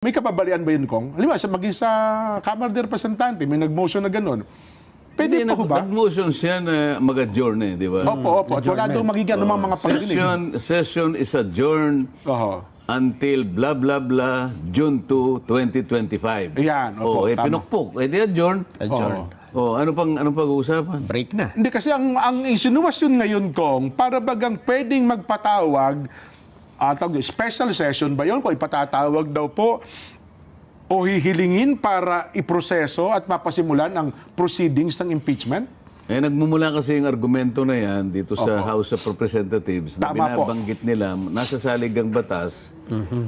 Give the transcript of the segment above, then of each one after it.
May kababalian ba yun, Kong? Halimbawa, maging sa Kamara de Representante, may nag-motion na gano'n. Pwede pa ho ba? Nag-motion siya na mag-adjourn di ba? Opo. At wala doon magiging anumang mga pagdinig. Session is adjourned until blah blah blah June 2, 2025. Ayan, opo, tama. Pinukpok. Di adjourn. Ano pang pag-uusapan? Break na. Hindi kasi ang insinuasyon ngayon, Kong, para bagang pwedeng magpatawag, special session ba yun? Kung ipatatawag daw po, o hihilingin para iproseso at mapasimulan ang proceedings ng impeachment? Nagmumula kasi yung argumento na yan dito sa House of Representatives na binabanggit nila, nasa saligang batas,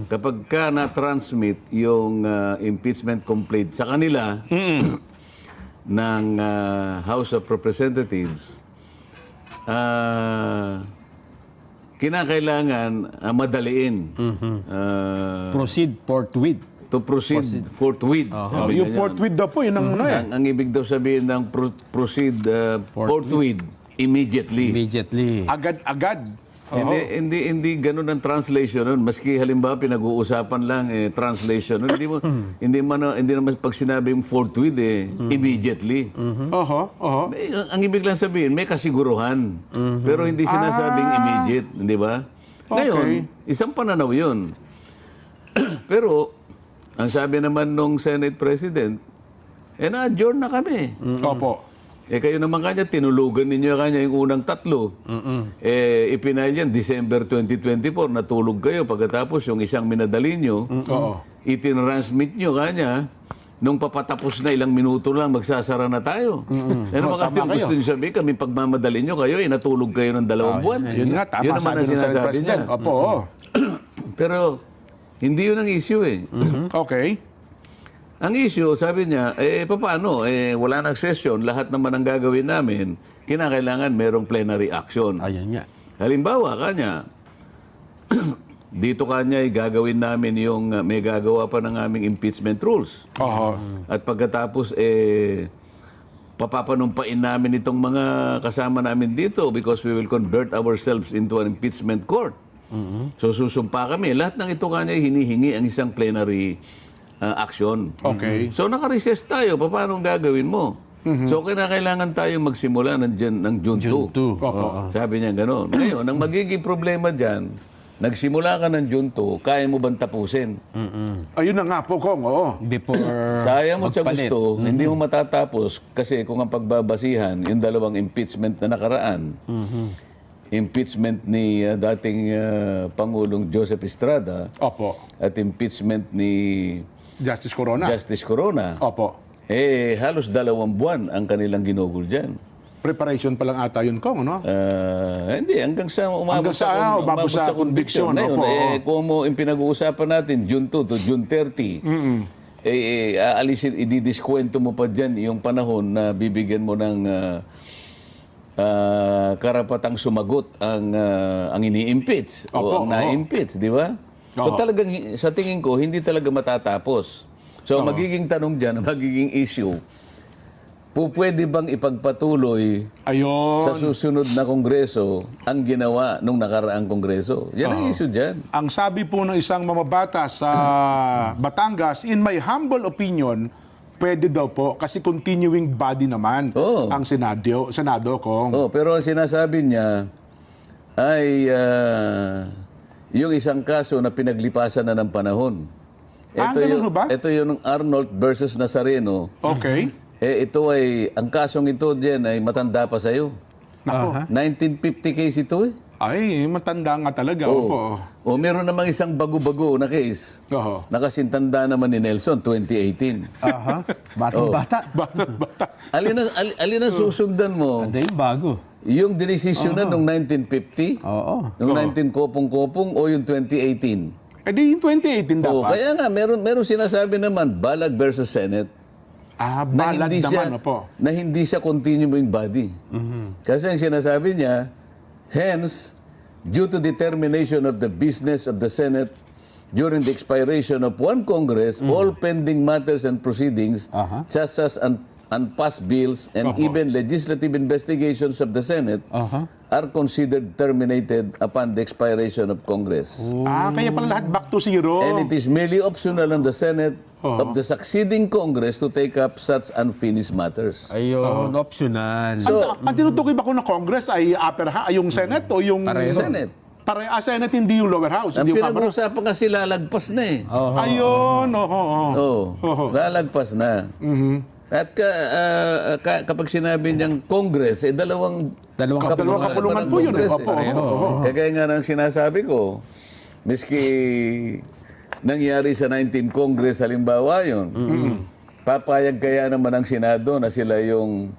kapag ka na-transmit yung impeachment complaint sa kanila ng House of Representatives, kinakailangan madaliin. Proceed forthwith. To proceed forthwith. Yung forthwith daw po, yun ang ano eh. Ang ibig daw sabihin ng proceed forthwith, immediately. Immediately. Agad-agad. Hindi ganun ang translation nun. Maski halimbawa pinag-uusapan lang translation nun. Hindi naman pag sinabing forthwith immediately. Ang ibig lang sabihin, may kasiguruhan. Pero hindi sinasabing immediate, di ba? Ngayon, isang pananaw yun. Pero, ang sabi naman nung Senate President, na-adjourn na kami. Opo. Kayo naman kanya, tinulugan ninyo kanya yung unang tatlo. Ipinail yan, December 2024, natulog kayo. Pagkatapos, yung isang minadali nyo, itinransmit nyo kanya, nung papatapos na ilang minuto lang, magsasara na tayo. Kasi gusto nyo sabihin, kami pagmamadali nyo kayo, natulog kayo ng 2 buwan. Yun nga, tama yun naman ang sinasabi niya. Opo. Pero, hindi yun ang issue Okay. Ang issue, sabi niya, paano? Wala nang session, lahat naman ang gagawin namin, kinakailangan merong plenary action. Ayun nga. Halimbawa, kanya, dito kanya gagawin namin yung, may gagawa pa ng aming impeachment rules. At pagkatapos, papapanumpain namin itong mga kasama namin dito because we will convert ourselves into an impeachment court. So susumpa kami. Lahat ng ito kanya hinihingi ang isang plenary action. Okay. So naka-recess tayo. Paano gagawin mo? So kailangan tayong magsimula ng June 2. Sabi niya gano'n. Ngayon, ang magiging problema dyan, nagsimula ka ng June 2, kaya mo bang tapusin? Ayun na nga po, Kong. Before sayang mo sa gusto, hindi mo matatapos kasi kung ang pagbabasihan, yung 2 impeachment na nakaraan, impeachment ni dating Pangulong Joseph Estrada at impeachment ni Justice Corona. Opo. Halos 2 buwan ang kanilang ginugol dyan. Preparation pa lang ata yun, Kong, no? Hindi, hanggang sa umabot sa conviction. Ngayon, kung mo pinag-uusapan natin, June 2 to June 30, aalisin, ididiskwento mo pa dyan yung panahon na bibigyan mo ng karapatang sumagot ang ini-impeach o ang na-impeach, di ba? So talagang, sa tingin ko, hindi talaga matatapos. So magiging tanong dyan, magiging issue, pwede bang ipagpatuloy sa susunod na kongreso ang ginawa nung nakaraang kongreso? Yan ang issue dyan. Ang sabi po ng isang mamabata sa Batangas, in my humble opinion, pwede daw po kasi continuing body naman ang Senado, Kong. Pero ang sinasabi niya ay yung isang kaso na pinaglipasan na ng panahon. Ito yung Arnold versus Nazareno. Okay. Ito ay, ang kasong ito diyan ay matanda pa sa'yo. 1950 case ito Ay, matanda nga talaga. Meron namang isang bago-bago na case. Nakasintanda naman ni Nelson, 2018. Batang-bata. Alin ang susundan mo? Ano yung bago? Yung decision na nung 1950? Nung 19 kopong-kopong o yung 2018? Di yung 2018 dapat. Kaya nga, meron sinasabi naman, Balag versus Senate. Balag naman, na hindi siya continuing body. Kasi ang sinasabi niya, hence, due to determination of the business of the Senate during the expiration of one Congress, all pending matters and proceedings, such as unpassed bills and even legislative investigations of the Senate are considered terminated upon the expiration of Congress. Kaya pala lahat back to zero. And it is merely optional on the Senate of the succeeding Congress to take up such unfinished matters. Ayun, optional. Ang tinutukoy ba ko ng Congress ay yung Senate o yung... Senate. Senate, hindi yung lower house. Ang Hindi yung Kamara. pinag-uusapan kasi lalagpas na eh. Ayun, Lalagpas na. At kapag sinabi niyang Congress, dalawang kapulungan po yun. Congress, Opo. Kaya nga nang sinasabi ko, miski nangyari sa 19 Congress, halimbawa yun, papayag kaya naman ang Senado na sila yung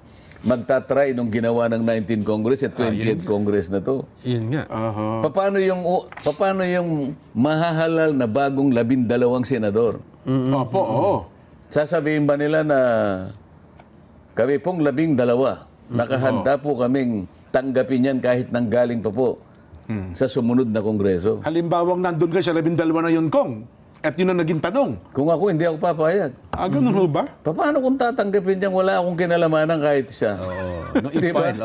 magtatry nung ginawa ng 19 Congress at 20th Congress na to. Yun nga. Paano yung mahahalal na bagong 12 senador? Opo, oo. Sasabihin ba nila na kami pong 12, nakahanda po kaming tanggapin yan kahit nanggaling pa po sa sumunod na Kongreso? Halimbawang nandun ka sa 12 na yun, Kong. At yun ang naging tanong. Kung ako, hindi ako papayag. Ganun ho ba? Paano kung tatanggapin niyang wala akong kinalamanan kahit isa? Diba?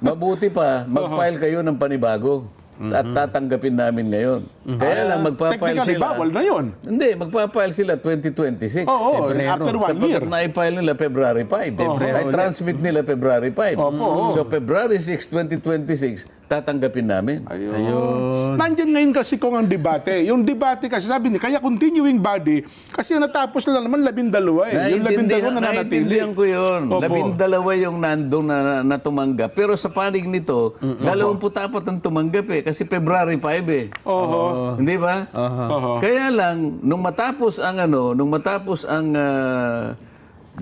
Mabuti pa, mag-file kayo ng panibago. At tatanggapin namin ngayon. Kaya lang, magpa-file Technically, sila. bawal na yun. Hindi, magpa-file sila 2026. Oo, after 1 year. Sapagkat na-file nila February 5. Ay transmit nila February 5. So February 6, 2026, tatanggapin namin. Ayun. Nandiyan ngayon kasi kung ang debate. Yung debate kasi sabi niya, kaya continuing body, kasi yung natapos na naman 12 eh. Yung 12 na nananatili. Naintindihan ko yun. Opo. 12 yung nandun na tumanggap. Pero sa panig nito, 24 ang tumanggap eh. Kasi February 5 eh. Hindi ba? Kaya lang, nung matapos ang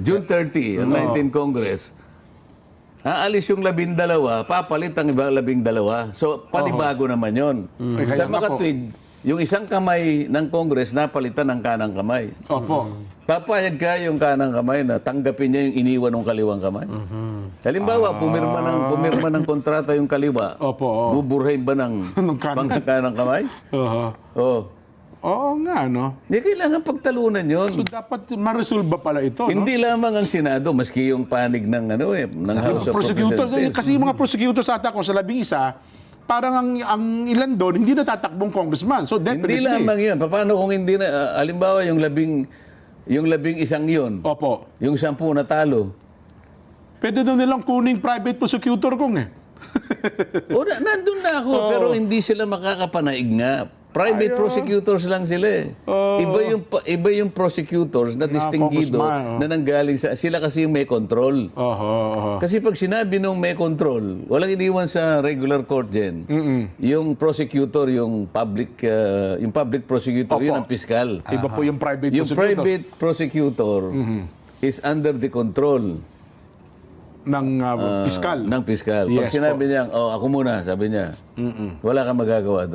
June 30, ang 19 Congress, aalis yung 12, papalit ang ibang 12. So, panibago naman yon. Sa mga tweet, yung isang kamay ng Congress napalitan ng kanang kamay. Papayag ka yung kanang kamay na tanggapin niya yung iniwan ng kaliwang kamay. Halimbawa, pumirma ng kontrata yung kaliwa. Buburhay ba ng kanang kamay? Oo nga, no? Hindi kailangan pagtalunan yun. So, dapat ma-resolve pala ito, no? Hindi lamang ang Senado, maski yung panig ng House of Representatives. Kasi yung mga prosecutors ata kung sa 11, parang ang ilan doon, hindi natatakbong congressman. So, definitely. Hindi lamang yun. Paano kung hindi na, halimbawa yung 11 yun. Opo. Yung 10 natalo. Pwede doon nilang kuning private prosecutor kong eh. Nandun na ako, pero hindi sila makakapanaig nga. Private prosecutors lang sila eh. Iba yung prosecutors na distinguido na nanggaling sa... Sila kasi yung may control. Kasi pag sinabi nung may control, walang iniwan sa regular court din. Yung prosecutor, yung public prosecutor, yun ang piskal. Iba po yung private Yung prosecutor. private prosecutor is under the control ng piskal. ng piskal. Pag Yes, sinabi niya, ako muna, sabi niya, wala kang magagawa doon.